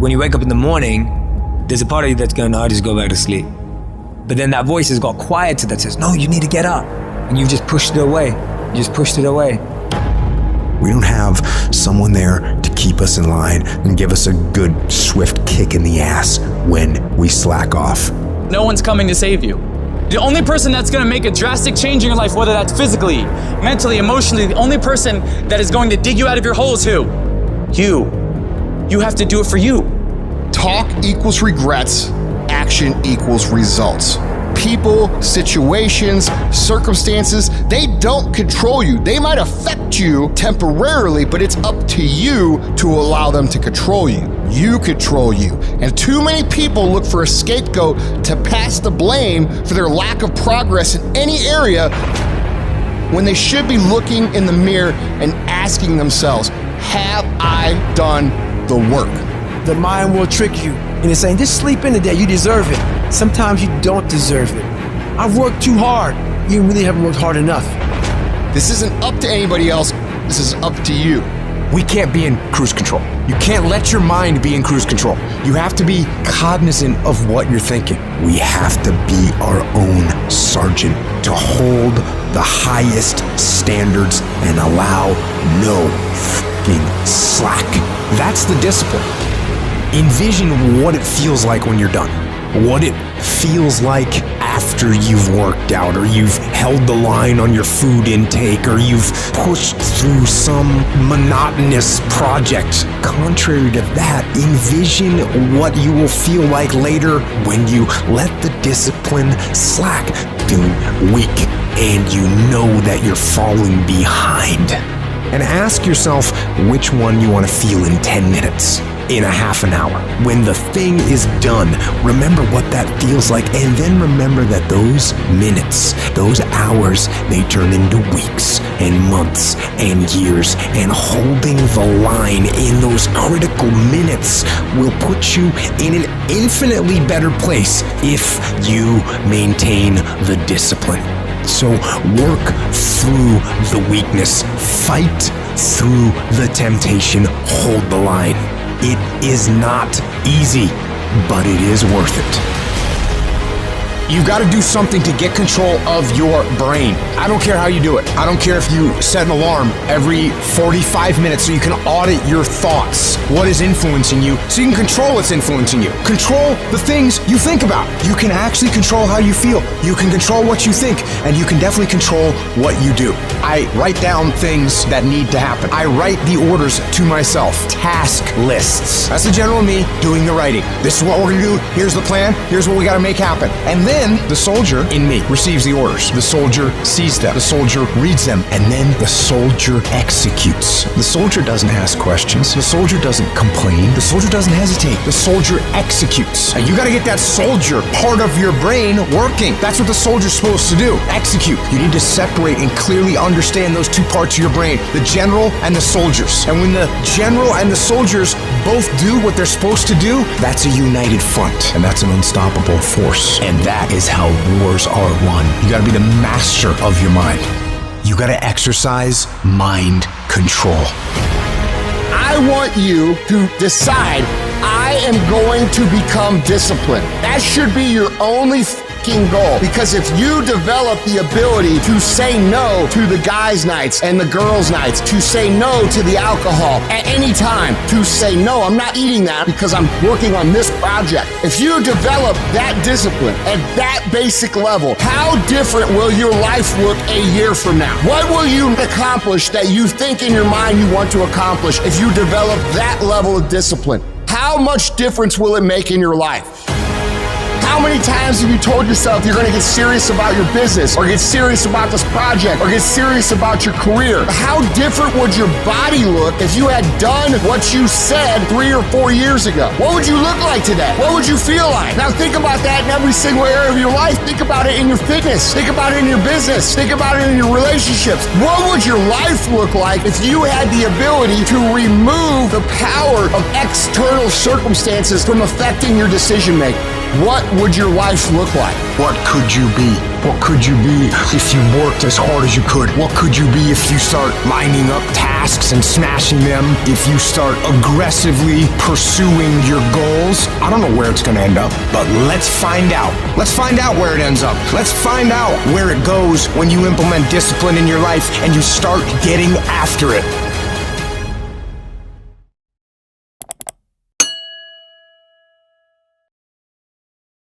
when you wake up in the morning, there's a part of you that's going, I'll just go back to sleep. But then that voice has got quieter that says, no, you need to get up. And you've just pushed it away. You just pushed it away. We don't have someone there to keep us in line and give us a good, swift kick in the ass when we slack off. No one's coming to save you. The only person that's going to make a drastic change in your life, whether that's physically, mentally, emotionally, the only person that is going to dig you out of your hole is who? You. You have to do it for you. Talk equals regrets. Action equals results. People, situations, circumstances, they don't control you. They might affect you temporarily, but it's up to you to allow them to control you. You control you. And too many people look for a scapegoat to pass the blame for their lack of progress in any area when they should be looking in the mirror and asking themselves, have I done the work? The mind will trick you into saying, just sleep in today, you deserve it. Sometimes you don't deserve it. I've worked too hard. You really haven't worked hard enough. This isn't up to anybody else. This is up to you. We can't be in cruise control. You can't let your mind be in cruise control. You have to be cognizant of what you're thinking. We have to be our own sergeant, to hold the highest standards and allow no fucking slack. That's the discipline. Envision what it feels like when you're done. What it feels like after you've worked out, or you've held the line on your food intake, or you've pushed through some monotonous project. Contrary to that, envision what you will feel like later when you let the discipline slack, feeling weak, and you know that you're falling behind. And ask yourself which one you want to feel in 10 minutes. In a half an hour. When the thing is done, remember what that feels like, and then remember that those minutes, those hours, they turn into weeks and months and years, and holding the line in those critical minutes will put you in an infinitely better place if you maintain the discipline. So work through the weakness, fight through the temptation, hold the line. It is not easy, but it is worth it. You've got to do something to get control of your brain. I don't care how you do it. I don't care if you set an alarm every 45 minutes so you can audit your thoughts. What is influencing you so you can control what's influencing you. Control the things you think about. You can actually control how you feel. You can control what you think, and you can definitely control what you do. I write down things that need to happen. I write the orders to myself. Task lists. That's the general me doing the writing. This is what we're going to do. Here's the plan. Here's what we got to make happen. And then the soldier in me receives the orders. The soldier sees them. The soldier reads them. And then the soldier executes. The soldier doesn't ask questions. The soldier doesn't complain. The soldier doesn't hesitate. The soldier executes. And you got to get that soldier part of your brain working. That's what the soldier's supposed to do. Execute. You need to separate and clearly understand those two parts of your brain, the general and the soldiers. And when the general and the soldiers both do what they're supposed to do, that's a united front. And that's an unstoppable force. And that is how wars are won. You gotta be the master of your mind. You gotta exercise mind control. I want you to decide, I am going to become disciplined. That should be your only goal, because if you develop the ability to say no to the guys' nights and the girls' nights, to say no to the alcohol at any time, to say no, I'm not eating that because I'm working on this project. If you develop that discipline at that basic level, how different will your life look a year from now? What will you accomplish that you think in your mind you want to accomplish if you develop that level of discipline? How much difference will it make in your life? How many times have you told yourself you're going to get serious about your business, or get serious about this project, or get serious about your career? How different would your body look if you had done what you said 3 or 4 years ago? What would you look like today? What would you feel like? Now think about that in every single area of your life. Think about it in your fitness. Think about it in your business. Think about it in your relationships. What would your life look like if you had the ability to remove the power of external circumstances from affecting your decision making? What would your life look like? What could you be? What could you be if you worked as hard as you could? What could you be if you start lining up tasks and smashing them? If you start aggressively pursuing your goals? I don't know where it's going to end up, but let's find out. Let's find out where it ends up. Let's find out where it goes when you implement discipline in your life and you start getting after it.